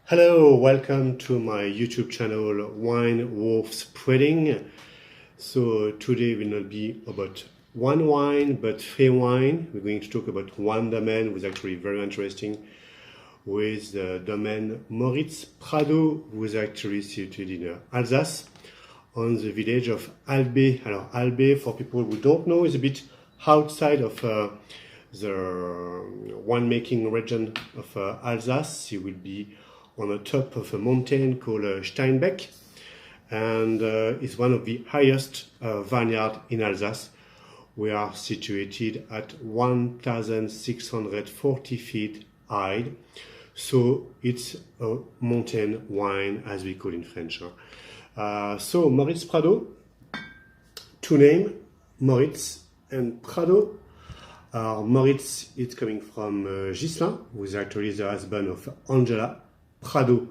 Hello, welcome to my YouTube channel Wine Worth Spreading. So today will not be about one wine but three wine. We're going to talk about one domain which is actually very interesting, with the domain Moritz-Prado, who is actually situated in Alsace on the village of Albé. Alors Albé, for people who don't know, is a bit outside of the winemaking region of Alsace. It will be on the top of a mountain called Steinbeck, and it's one of the highest vineyards in Alsace. We are situated at 1,640 feet high, so it's a mountain wine, as we call in French. So Moritz-Prado, two names, Moritz and Prado. Moritz is coming from Ghislain, who is actually the husband of Angela Prado.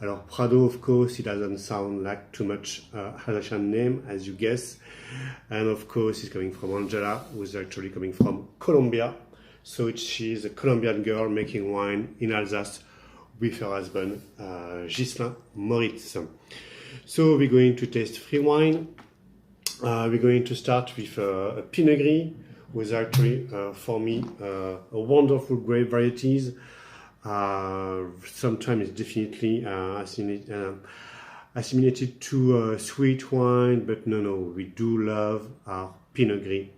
Alors Prado, of course, it doesn't sound like too much Alsatian name, as you guess, and of course it's coming from Angela, who is actually coming from Colombia. So she's a Colombian girl making wine in Alsace with her husband Ghislain Moritz. So we're going to taste three wine. We're going to start with a Pinot Gris, which is actually for me a wonderful grape varieties. Sometimes it's definitely assimilated to sweet wine, but no, we do love our Pinot Gris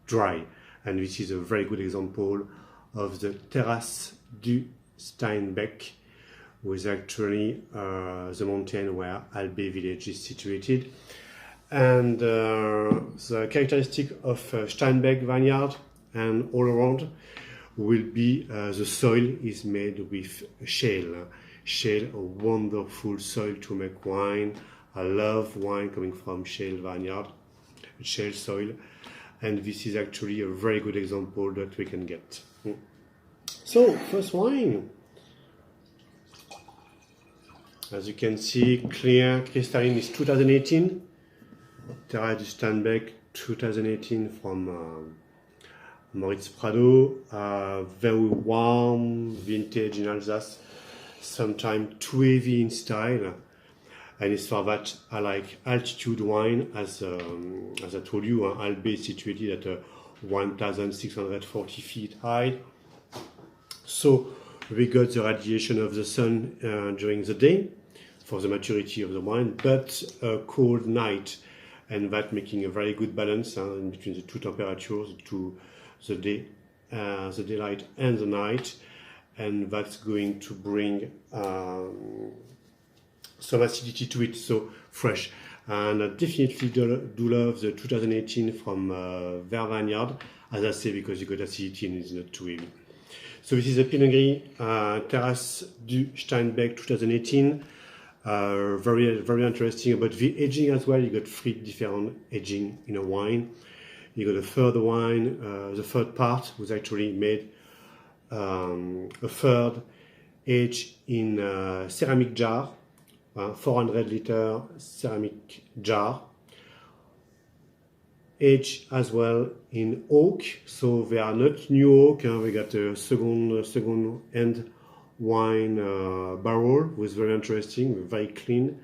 dry, and this is a very good example of the Terrasses du Steinbeck, which is actually the mountain where Albé village is situated. And the characteristic of Steinbeck vineyard and all around will be the soil is made with shale. Shale, a wonderful soil to make wine. I love wine coming from shale vineyard, shale soil, and this is actually a very good example that we can get. So, first wine. As you can see, clear crystalline is 2018. Terrasses du Steinbeck 2018 from Moritz-Prado, very warm vintage in Alsace, sometimes too heavy in style, and it's for that I like altitude wine. As I told you, Albé is situated at 1,640 feet high, so we got the radiation of the sun during the day for the maturity of the wine, but a cold night, and that making a very good balance in between the two temperatures, the daylight and the night, and that's going to bring some acidity to it, so fresh. And I definitely do love the 2018 from their vineyard, as I say, because you got acidity and it's not too heavy. So this is a Pinot Gris Terrasses du Steinbeck 2018. Very interesting about the aging as well. You got three different aging in a wine. You got a third wine, the third part was actually made a third aged in ceramic jar, 400 liter ceramic jar, aged as well in oak. So they are not new oak. We got a second hand wine barrel, was very interesting, very clean,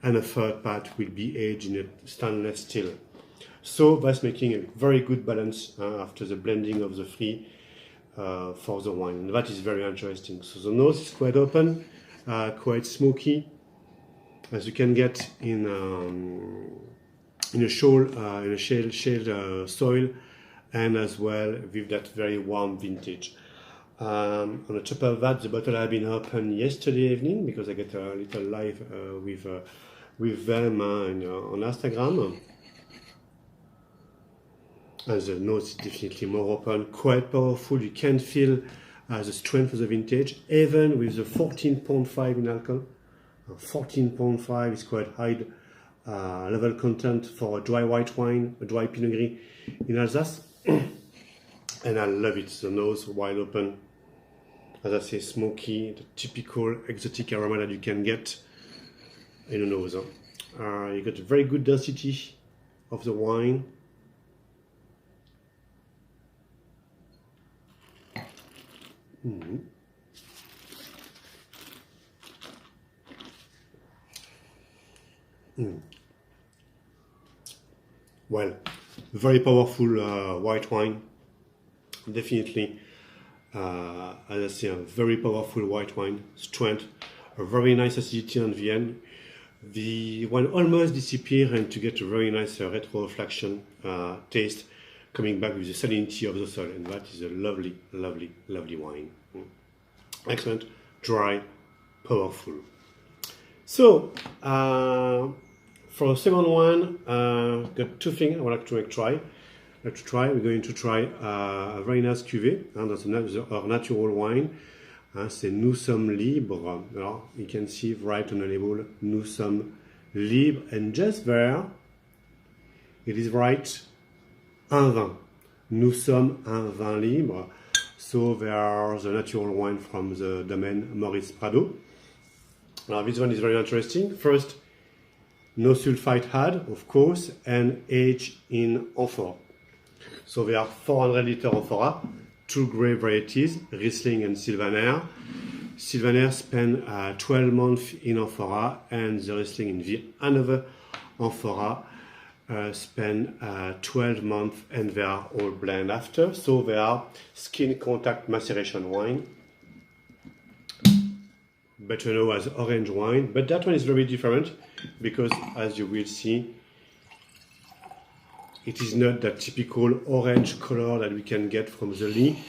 and a third part will be aged in a stainless steel. So that's making a very good balance after the blending of the three for the wine, and that is very interesting. So the nose is quite open, quite smoky, as you can get in a shale soil, and as well with that very warm vintage. On the top of that, the bottle had been opened yesterday evening because I get a little live with them on Instagram. And the nose is definitely more open, quite powerful. You can feel the strength of the vintage, even with the 14.5 in alcohol. 14.5 is quite high level content for a dry white wine, a dry Pinot Gris in Alsace. And I love it. The nose wide open, as I say, smoky, the typical exotic aroma that you can get in a nose. You got a very good density of the wine. Well, very powerful white wine. Definitely, as I say, a very powerful white wine. Strength, a very nice acidity on the end. The wine almost disappears and to get a very nice retroflexion taste coming back with the salinity of the soil, and that is a lovely, lovely, lovely wine. Excellent, dry, powerful. So, for the second one, got two things I would like to try. We're going to try a very nice cuvée, and that's our natural wine. C'est Nous sommes libres. You can see right on the label, Nous sommes libres, and just there, it is right, un vin. Nous sommes un vin libre. So there's the natural wine from the domain Moritz-Prado. Now this one is very interesting. First, no sulfite add, of course, and aged in amphora. So there are 400 liter amphora, two grape varieties, Riesling and Sylvaner. Sylvaner spent 12 months in amphora, and the Riesling in the another amphora spend 12 months, and they are all blend after. So they are skin contact maceration wine, better known as orange wine. But that one is very different because, as you will see, it is not that typical orange color that we can get from the Lee,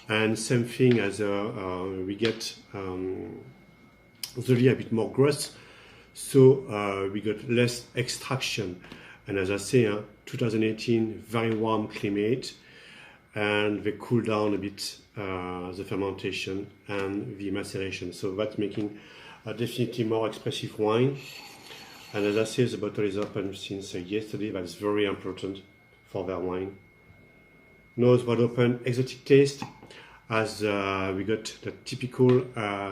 and same thing as we get the Lee a bit more gross, so we got less extraction. And as I say, 2018, very warm climate, and they cool down a bit the fermentation and the maceration. So that's making a definitely more expressive wine. And as I say, the bottle is open since yesterday. That's very important for their wine. Nose wide open, exotic taste, as we got the typical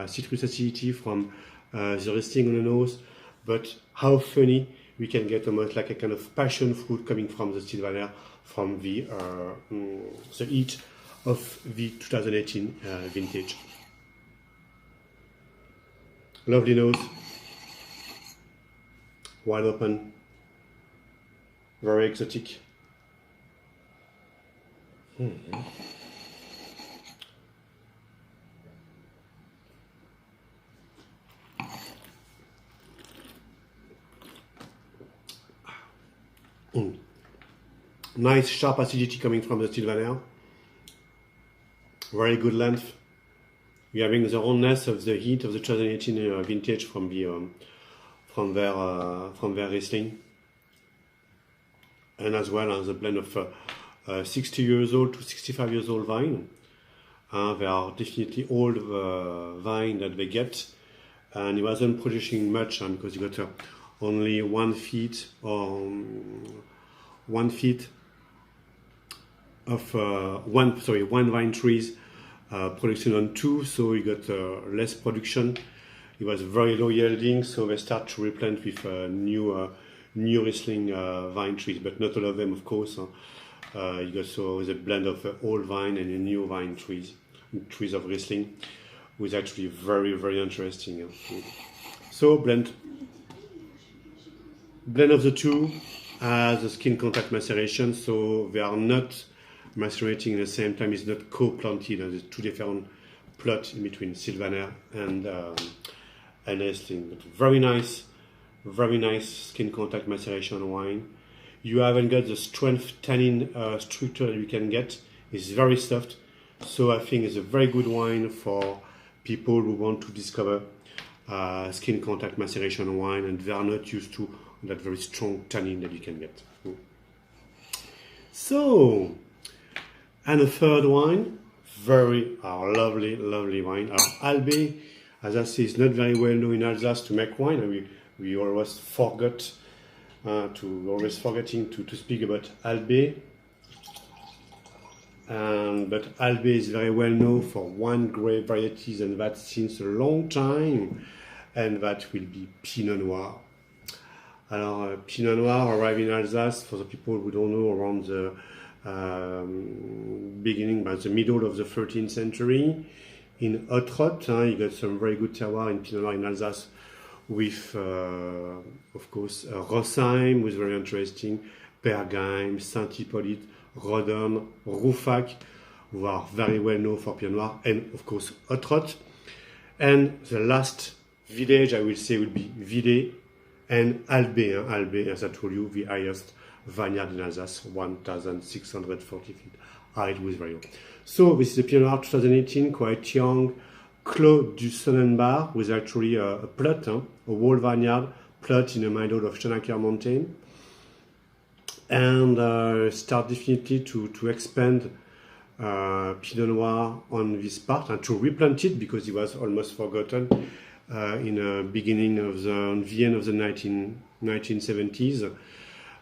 citrus acidity from the Riesling on the nose. But how funny, we can get almost like a kind of passion fruit coming from the Sylvaner, from the heat of the 2018 vintage. Lovely nose, wide open, very exotic. Nice sharp acidity coming from the Sylvaner. Very good length. We're having the roundness of the heat of the 2018 vintage from their Riesling, and as well as a blend of 60 years old to 65 years old vine. They are definitely old vine that they get, and it wasn't producing much because you got only 1 feet or 1 feet of one vine trees production on 2, so you got less production. It was very low yielding, so they start to replant with new Riesling vine trees, but not all of them, of course. You got so the blend of old vine and new vine trees of Riesling, which is actually very, very interesting. So blend of the two as a skin contact maceration, so they are not macerating at the same time. It's not co-planted. There's two different plots in between Sylvaner and Riesling. But very nice skin contact maceration wine. You haven't got the strength tannin structure that you can get. It's very soft, so I think it's a very good wine for people who want to discover skin contact maceration wine, and they are not used to that very strong tannin that you can get. So, and a third wine, very lovely wine. Albe, as I say, is not very well known in Alsace to make wine, and we always forgot to always forgetting to speak about Albé. But Albé is very well known for one grape varieties, and that since a long time, and that will be Pinot Noir. Alors, Pinot Noir arrived in Alsace, for the people who don't know, around the beginning, by the middle of the 13th century. In Haute-Rotte, you got some very good terroir in Pinot Noir in Alsace, with, of course, Rosheim, was very interesting, Pergame, Saint-Hippolyte, Rodon, Rouffach, who are very well known for Pinot Noir, and of course Haute-Rotte. And the last village I will say will be Villé and Albé. Albé, as I told you, the highest vineyard in Alsace, 1,640 feet height, was very low. So this is a Pinot Noir 2018, quite young, Clos du Sonnenbach, with actually a plot, a whole vineyard plot in the middle of Steinacker mountain. And start definitely to expand Pinot Noir on this part and to replant it, because it was almost forgotten in the beginning of the end of the 1970s.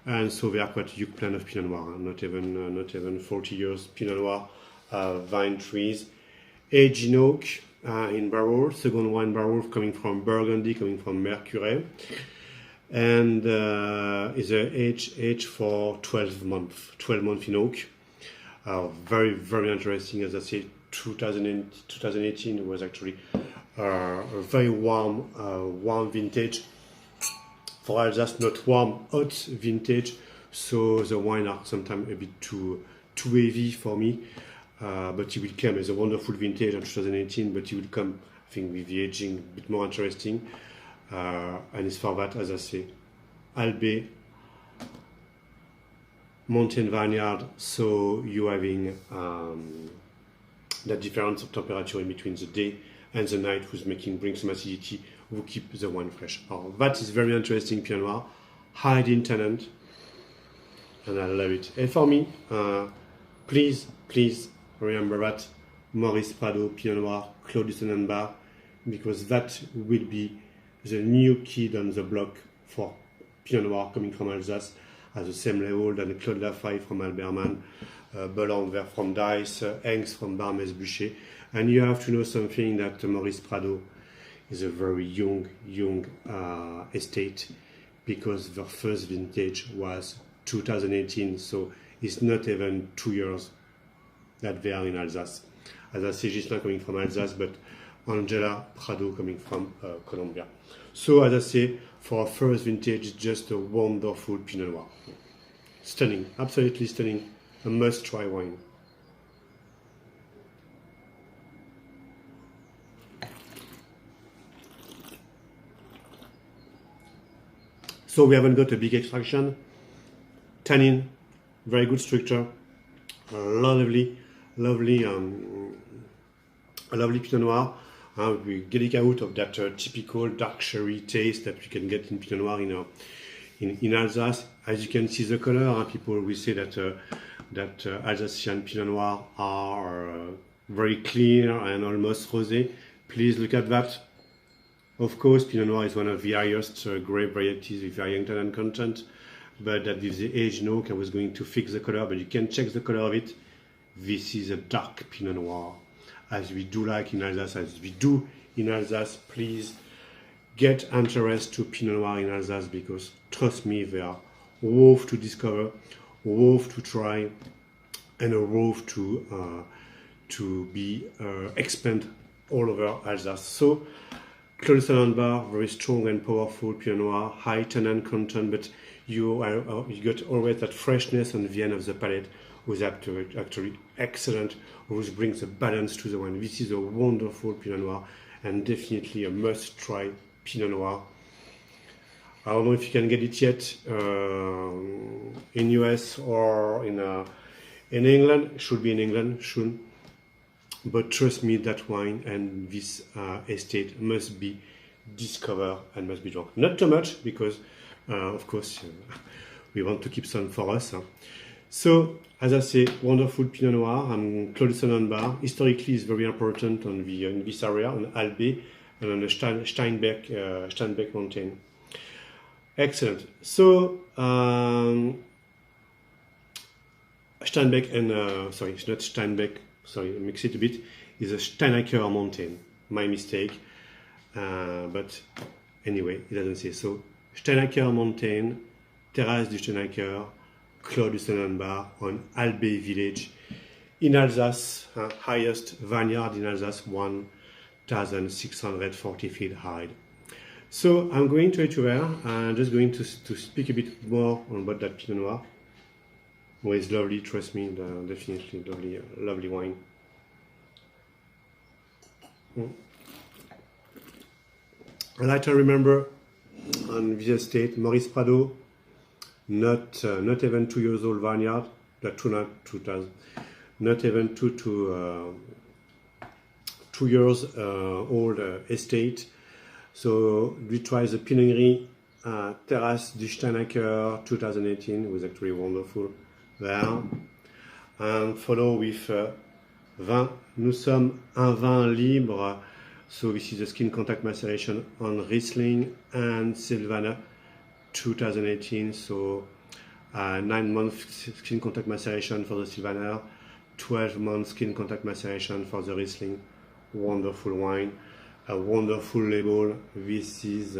And so they are quite a huge plant of Pinot Noir, not even 40 years Pinot Noir vine trees. Aged in oak in barrel, second wine barrel coming from Burgundy, coming from Mercure. And is an age for 12 months in oak. Very, very interesting. As I said, 2018 was actually a very warm vintage. For Alsace, not warm, hot vintage. So the wine are sometimes a bit too heavy for me. But it will come as a wonderful vintage in 2018. But it will come, I think, with the aging a bit more interesting. And it's for that, as I say, Albé, mountain vineyard, so you having the difference of temperature in between the day and the night, who's bring some acidity, who keep the wine fresh. That is very interesting Pinot Noir, high in tenant, and I love it. And for me, please remember that Moritz-Prado, Pinot Noir, Clos du Sonnenbach, because that will be the new kid on the block for Pinot Noir coming from Alsace, at the same level than Claude Lafay from Alberman, Bellanger from Dice, Hengs from Barmes-Buchet. And you have to know something, that Moritz-Prado is a very young estate, because the first vintage was 2018, so it's not even 2 years that they are in Alsace. As I say, Gislain coming from Alsace, but Angela Prado coming from Colombia. So as I say, for a first vintage, it's just a wonderful Pinot Noir. Stunning, absolutely stunning, a must-try wine. So we haven't got a big extraction. Tannin, very good structure, lovely Pinot Noir. We get it out of that typical dark sherry taste that we can get in Pinot Noir in Alsace. As you can see the color, people will say that Alsatian Pinot Noir are very clear and almost rosé. Please look at that. Of course, Pinot Noir is one of the highest grape varieties with very young tannin content, but that with the age oak, I was going to fix the color, but you can check the color of it. This is a dark Pinot Noir, as we do like in Alsace, please get interest to Pinot Noir in Alsace, because trust me, they are worth to discover, worth to try, and worth to be expand all over Alsace. So, Clos du Sonnenbach, very strong and powerful Pinot Noir, high tannin content, but you got always that freshness on the end of the palate, who's actually excellent, who brings a balance to the wine. This is a wonderful Pinot Noir, and definitely a must-try Pinot Noir. I don't know if you can get it yet in US or in England. It should be in England soon. But trust me, that wine and this estate must be discovered and must be drunk. Not too much, because of course we want to keep some for us. So, as I say, wonderful Pinot Noir and Clos du Sonnenbach. Historically, is very important in this area, on Albé and on the Steinbeck mountain. Excellent. So, Steinbeck and, sorry, it's not Steinbeck, sorry, I mix it a bit, is a Steinacker mountain. My mistake. But anyway, it doesn't say. So, Steinacker mountain, Terrasses du Steinacker, Clos du Sonnenbach on Albé village in Alsace, highest vineyard in Alsace, 1,640 feet high. So I'm going to Etuver. I'm just going to speak a bit more about that Pinot Noir. Well, it's lovely, trust me, definitely lovely, lovely wine. I like to remember on this estate, Moritz-Prado, not even 2 years old vineyard, not even 2 years old estate. So we tried the Pinot Gris Terrasses du Steinacker 2018. It was actually wonderful there. And follow with vin. Nous sommes un vin libre. So this is the skin contact maceration on Riesling and Sylvaner 2018. So 9 months skin contact maceration for the Sylvaner, 12 months skin contact maceration for the Riesling. Wonderful wine, a wonderful label. This is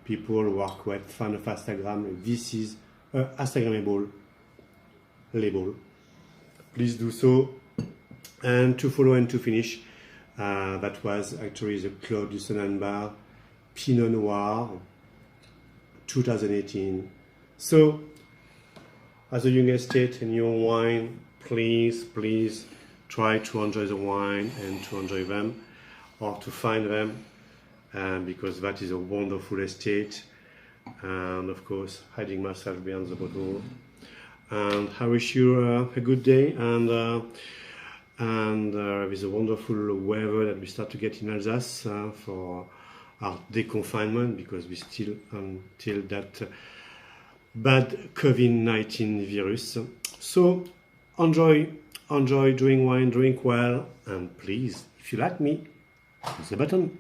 people who are quite fan of Instagram. This is a Instagrammable label. Please do so. And to follow and to finish, that was actually the Clos du Sonnenbach Pinot Noir 2018. So, as a young estate and your wine, please try to enjoy the wine and to enjoy them, or to find them, because that is a wonderful estate. And of course, hiding myself behind the bottle. And I wish you a good day, and with the wonderful weather that we start to get in Alsace for our deconfinement, because we still until that bad COVID-19 virus. So enjoy doing wine, drink well, and please, if you like me, press the button.